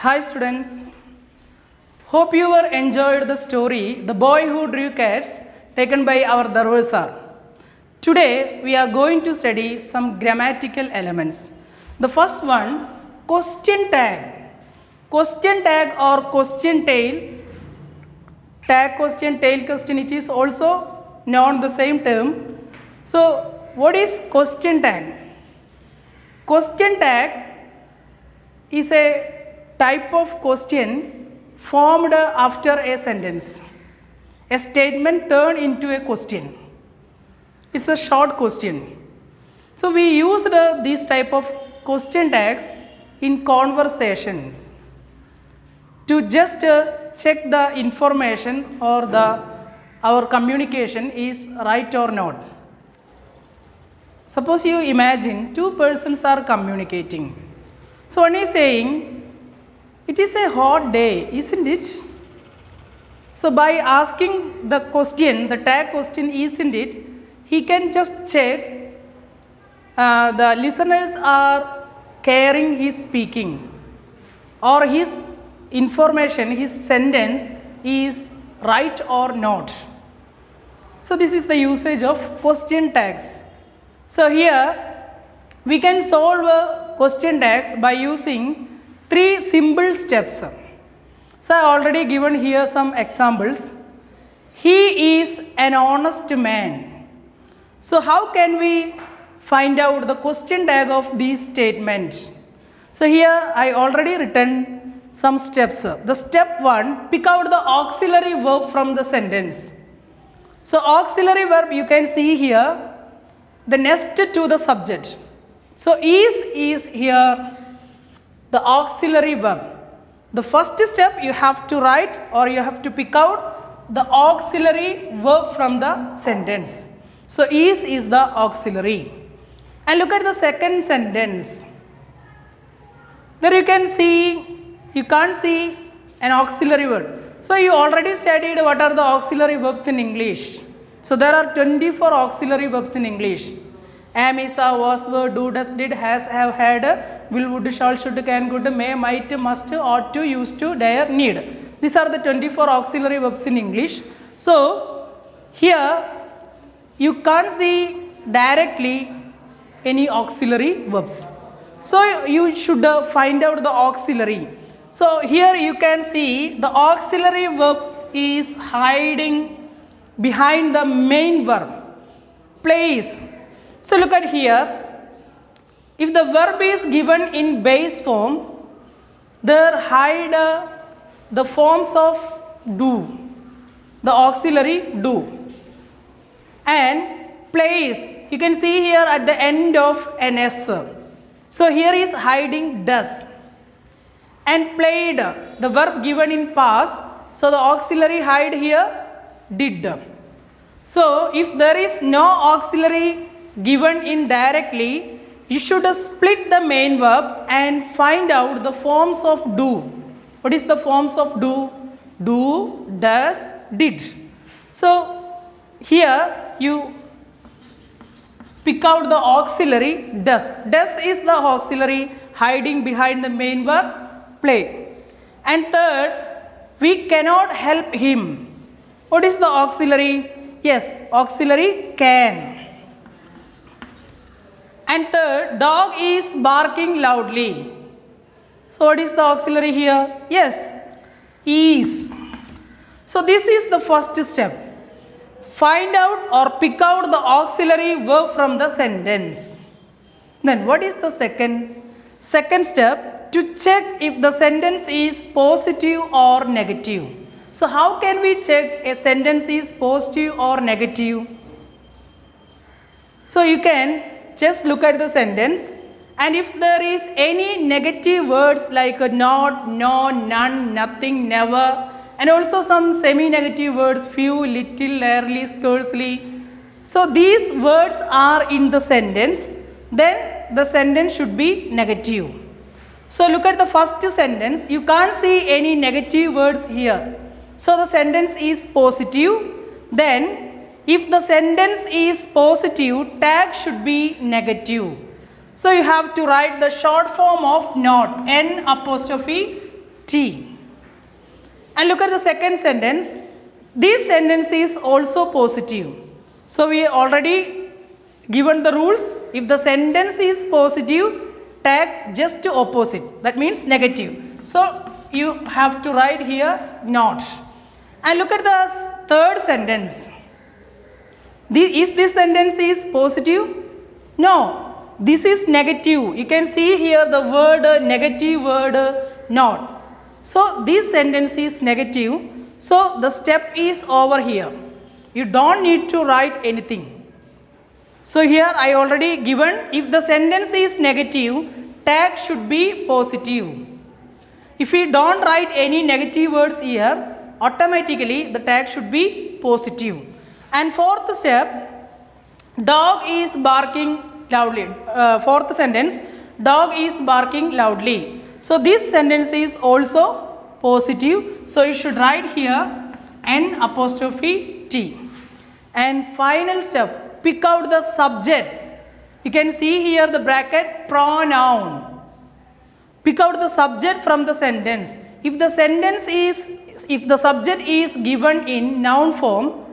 Hi students, hope you were enjoyed the story The Boy Who Drew Cats taken by our Darwar sir. Today we are going to study some grammatical elements. The first one, question tag. Question tag or question tail. Tag question, tail question, it is also known the same term. So what is question tag? Question tag is a type of question formed after a sentence. A statement turned into a question. It's a short question. So we used these type of question tags in conversations to just check the information or our communication is right or not. Suppose you imagine two persons are communicating. So one is saying, it is a hot day, isn't it? So by asking the question, the tag question, isn't it, he can just check the listeners are caring his speaking or his information, his sentence is right or not. So this is the usage of question tags. So here we can solve question tags by using three simple steps. So I already given here some examples. He is an honest man. So how can we find out the question tag of these statements? So here I already written some steps. The step one, pick out the auxiliary verb from the sentence. So auxiliary verb you can see here, the next to the subject. So is here the auxiliary verb. The first step you have to write or you have to pick out the auxiliary verb from the sentence. So is the auxiliary. And look at the second sentence. There you can see, you can't see an auxiliary verb. So you already studied what are the auxiliary verbs in English. So there are 24 auxiliary verbs in English. Am, is, are, was, were, do, does, did, has, have, had, will, would, shall, should, can, could, may, might, must, ought to, used to, dare, need. These are the 24 auxiliary verbs in English. So here you can't see directly any auxiliary verbs. So you should find out the auxiliary. So here you can see the auxiliary verb is hiding behind the main verb. Place. So look at here. If the verb is given in base form, there hide the forms of do, the auxiliary do. And place, you can see here at the end of an S. So here is hiding does. And played, the verb given in past, so the auxiliary hide here did. So if there is no auxiliary given indirectly, you should split the main verb and find out the forms of do. What is the forms of do? Do, does, did. So here you pick out the auxiliary does. Does is the auxiliary hiding behind the main verb play. And third, we cannot help him. What is the auxiliary? Yes, auxiliary can. And third, dog is barking loudly. So what is the auxiliary here? Yes, is. So this is the first step. Find out or pick out the auxiliary verb from the sentence. Then what is the second? Second step, to check if the sentence is positive or negative. So how can we check a sentence is positive or negative? So you can just look at the sentence, and if there is any negative words like not, no, none, nothing, never, and also some semi-negative words, few, little, rarely, scarcely. So these words are in the sentence, then the sentence should be negative. So look at the first sentence, you can't see any negative words here. So the sentence is positive. Then if the sentence is positive, tag should be negative. So you have to write the short form of not, N apostrophe T. And look at the second sentence. This sentence is also positive. So we already given the rules. If the sentence is positive, tag just opposite. That means negative. So you have to write here not. And look at the third sentence. Is this sentence is positive? No. This is negative. You can see here the word negative word not. So this sentence is negative. So the step is over here. You don't need to write anything. So here I already given, if the sentence is negative, tag should be positive. If we don't write any negative words here, automatically the tag should be positive. And fourth step, dog is barking loudly. Fourth sentence, dog is barking loudly. So this sentence is also positive. So you should write here N apostrophe T. And final step, pick out the subject. You can see here the bracket pronoun. Pick out the subject from the sentence. If the subject is given in noun form,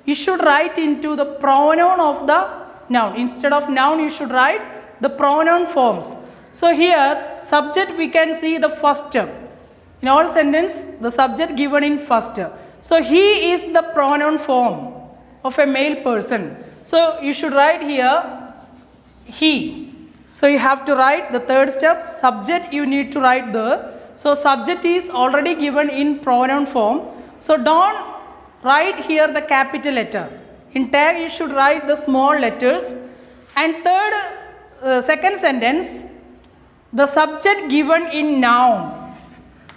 you should write into the pronoun of the noun. Instead of noun, you should write the pronoun forms. So here, subject we can see the first. In all sentence, the subject given in first. So he is the pronoun form of a male person. So you should write here he. So you have to write the third step, subject you need to write there. So subject is already given in pronoun form. So don't write here the capital letter. In tag you should write the small letters. And second sentence, the subject given in noun.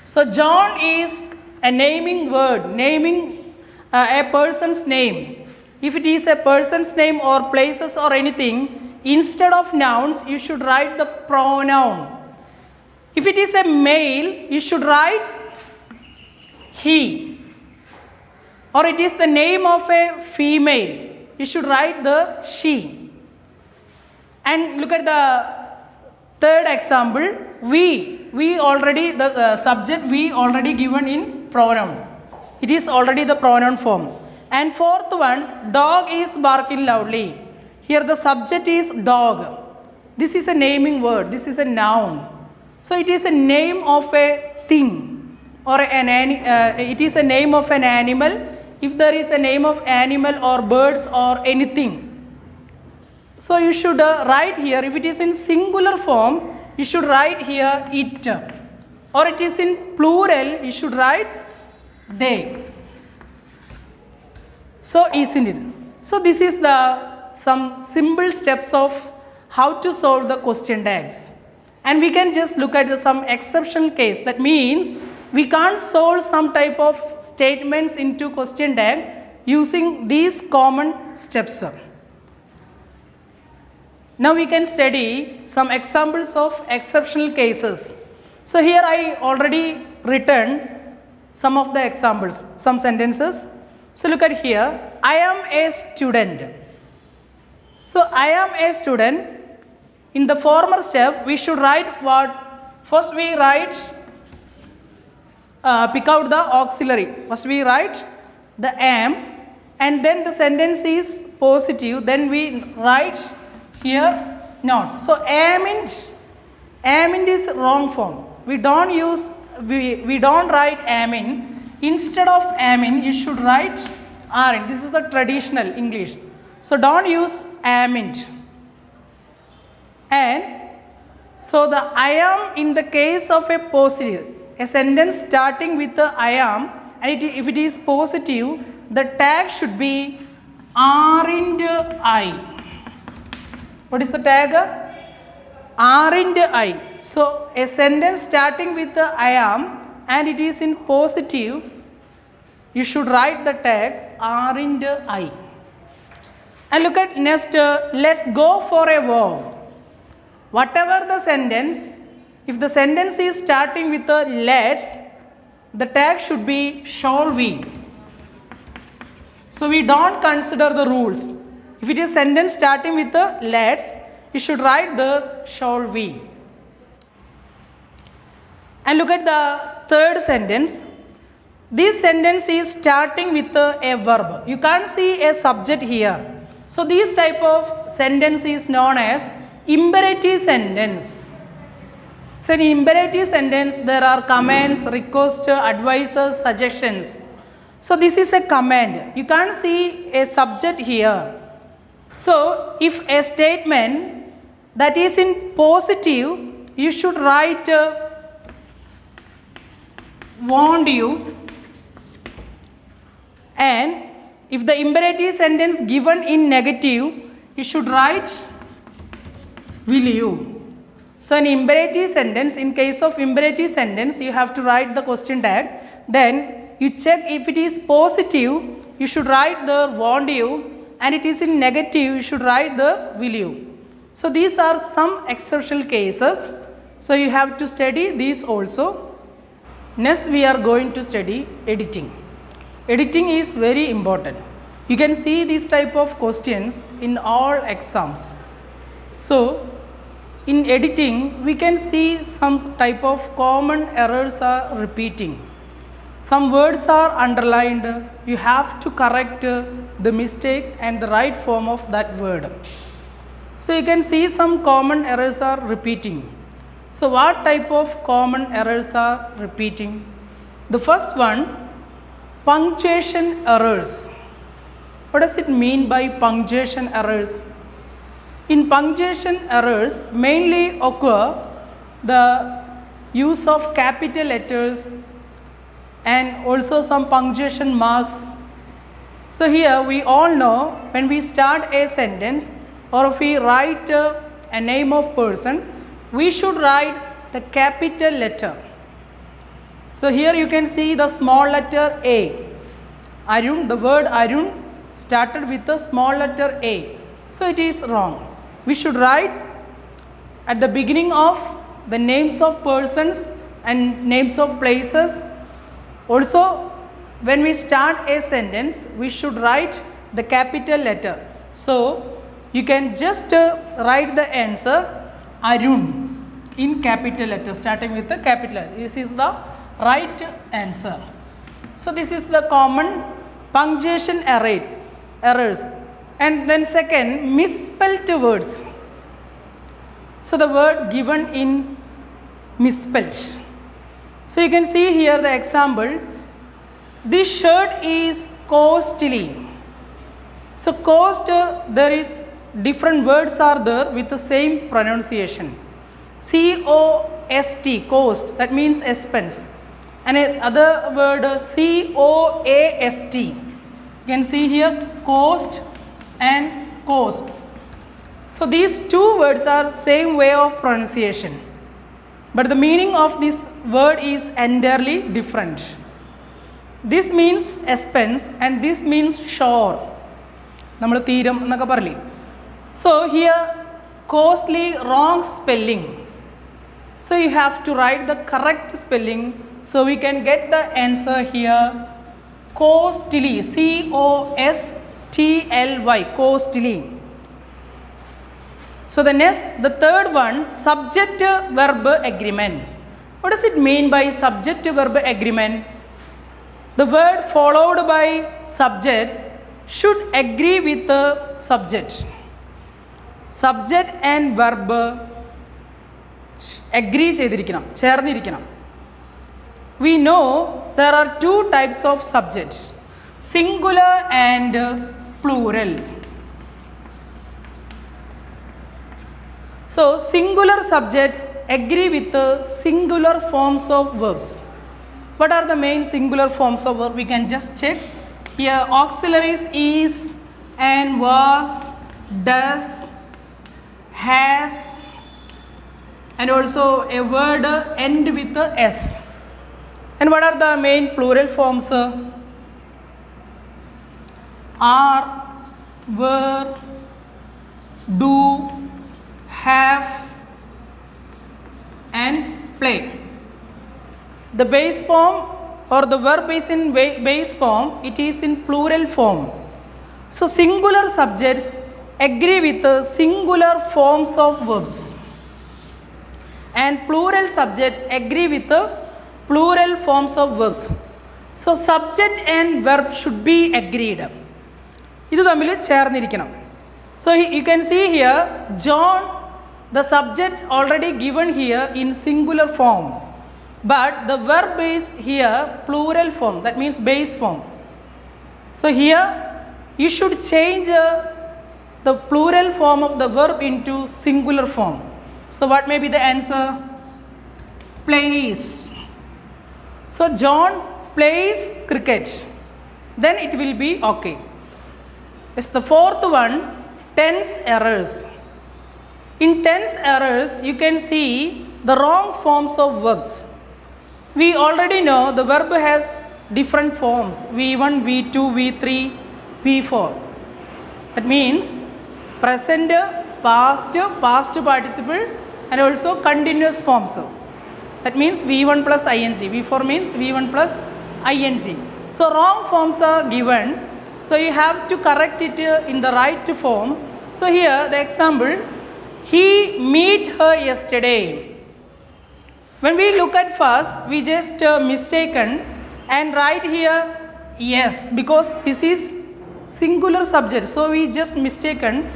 So John is a naming word, naming a person's name. If it is a person's name or places or anything, instead of nouns you should write the pronoun. If it is a male, you should write he. Or it is the name of a female, you should write the she. And look at the third example, we already, the subject we already given in pronoun. It is already the pronoun form. And fourth one, dog is barking loudly. Here the subject is dog. This is a naming word, this is a noun. So it is a name of a thing or it is a name of an animal. If there is a name of animal or birds or anything. So you should write here, if it is in singular form, you should write here it. Or it is in plural, you should write they. So isn't it? So this is some simple steps of how to solve the question tags. And we can just look at some exceptional case. That means we can't solve some type of statements into question tag using these common steps. Now we can study some examples of exceptional cases. So here I already written some of the examples, some sentences. So look at here, I am a student. So I am a student. In the former step, we should write what? First we write, pick out the auxiliary. First we write the am, and then the sentence is positive. Then we write here not. So amint is wrong form. We don't write amin. Instead of amin, you should write aren't. This is the traditional English. So don't use amint. And so the I am in the case of a positive, a sentence starting with the I am, and if it is positive, the tag should be aren't I. What is the tag? Aren't I. So a sentence starting with the I am and it is in positive, you should write the tag aren't I. And look at next, let's go for a walk. Whatever the sentence, if the sentence is starting with the let's, the tag should be shall we. So we don't consider the rules. If it is sentence starting with the let's, you should write the shall we. And look at the third sentence. This sentence is starting with a verb. You can't see a subject here. So this type of sentence is known as imperative sentence. So in imperative sentence there are commands, requests, advices, suggestions. So this is a command. You can't see a subject here. So if a statement that is in positive, you should write warned you, and if the imperative sentence given in negative, you should write will you. So in imperative sentence, in case of imperative sentence, you have to write the question tag. Then you check if it is positive, you should write the warned you, and it is in negative, you should write the will you. So these are some exceptional cases. So you have to study these also. Next we are going to study editing. Editing is very important. You can see this type of questions in all exams. So in editing we can see some type of common errors are repeating. Some words are underlined. You have to correct the mistake and the right form of that word. So you can see some common errors are repeating. So what type of common errors are repeating? The first one, punctuation errors. What does it mean by punctuation errors? In punctuation errors mainly occur the use of capital letters and also some punctuation marks. So here we all know when we start a sentence or if we write a name of person, we should write the capital letter. So here you can see the small letter A. Arun, the word Arun started with the small letter A. So it is wrong. We should write at the beginning of the names of persons and names of places. Also, when we start a sentence, we should write the capital letter. So you can just write the answer Arun in capital letter, starting with the capital letter. This is the right answer. So this is the common punctuation errors. And then second, misspelled words. So the word given in misspelled. So you can see here the example. This shirt is costly. So cost, there is different words are there with the same pronunciation. C-O-S-T, cost, that means expense. And other word C-O-A-S-T. You can see here cost and cost. So these two words are same way of pronunciation, but the meaning of this word is entirely different. This means expense and this means shore. So here costly, wrong spelling. So you have to write the correct spelling. So we can get the answer here costly, C-O-S-T-L-Y, costly. So the third one, subject verb agreement. What does it mean by subject verb agreement? The word followed by subject should agree with the subject. Subject and verb agree ചേർന്നിരിക്കണം. We know there are two types of subjects, singular and plural. So singular subject agree with the singular forms of verbs. What are the main singular forms of verb? We can just check. Here auxiliaries is and was, does, has, and also a word end with the s. And what are the main plural forms? Are, were, do, have, and play. The base form or the verb is in base form, it is in plural form. So singular subjects agree with the singular forms of verbs, and plural subject agree with the plural forms of verbs. So subject and verb should be agreed. ഇത് തമ്മിൽ ചേർന്നിരിക്കണം. So you can see here John, the subject already given here in singular form, but the verb is here plural form, that means base form. So here you should change the plural form of the verb into singular form. So what may be the answer? Plays. So John plays cricket. Then it will be okay. It's the fourth one, tense errors. In tense errors, you can see the wrong forms of verbs. We already know the verb has different forms, V1, V2, V3, V4. That means present, past, past participle, and also continuous forms. That means V1 plus ing, V4 means V1 plus ing. So wrong forms are given, so you have to correct it in the right form. So here the example, he met her yesterday. When we look at first, we just mistaken and write here yes, because this is singular subject, so we just mistaken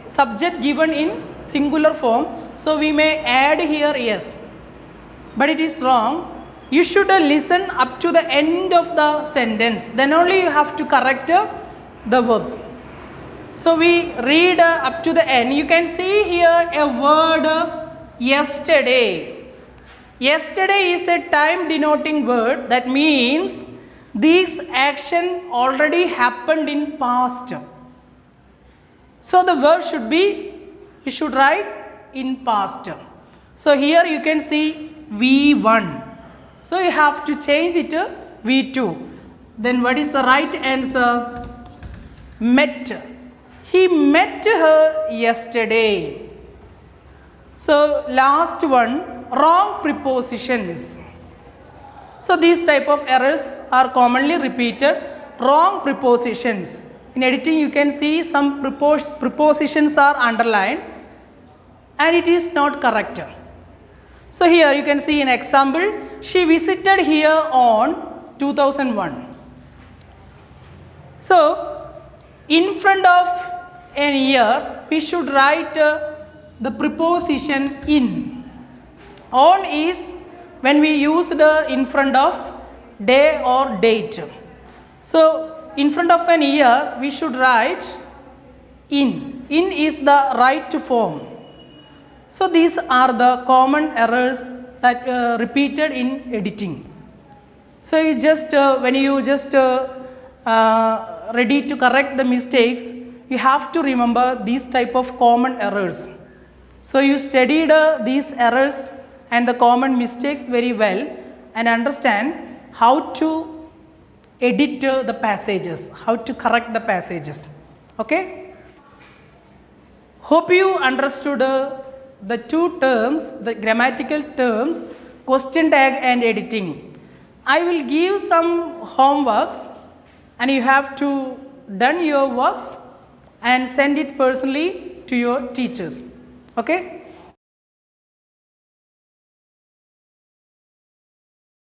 subject given in singular form, so we may add here yes, but it is wrong. You should listen up to the end of the sentence, then only you have to correct the verb. So we read up to the end. You can see here a word yesterday. Yesterday is a time denoting word, that means this action already happened in past. So the verb should be, you should write in past. So here you can see V1. So you have to change it to V2. Then what is the right answer? Met. He met her yesterday. So last one, wrong prepositions. So these type of errors are commonly repeated. Wrong prepositions. In editing you can see some prepositions are underlined and it is not correct. So here you can see an example, she visited here on 2001. So in front of an year we should write the preposition in. On is when we use the in front of day or date. So in front of an year we should write in. In is the right form. So these are the common errors that repeated in editing. So you just when you just ready to correct the mistakes, you have to remember these type of common errors. So you studied these errors and the common mistakes very well and understand how to edit the passages, how to correct the passages. Okay? Hope you understood the two terms, the grammatical terms, question tag and editing. I will give some homeworks and you have to done your works and send it personally to your teachers. Okay?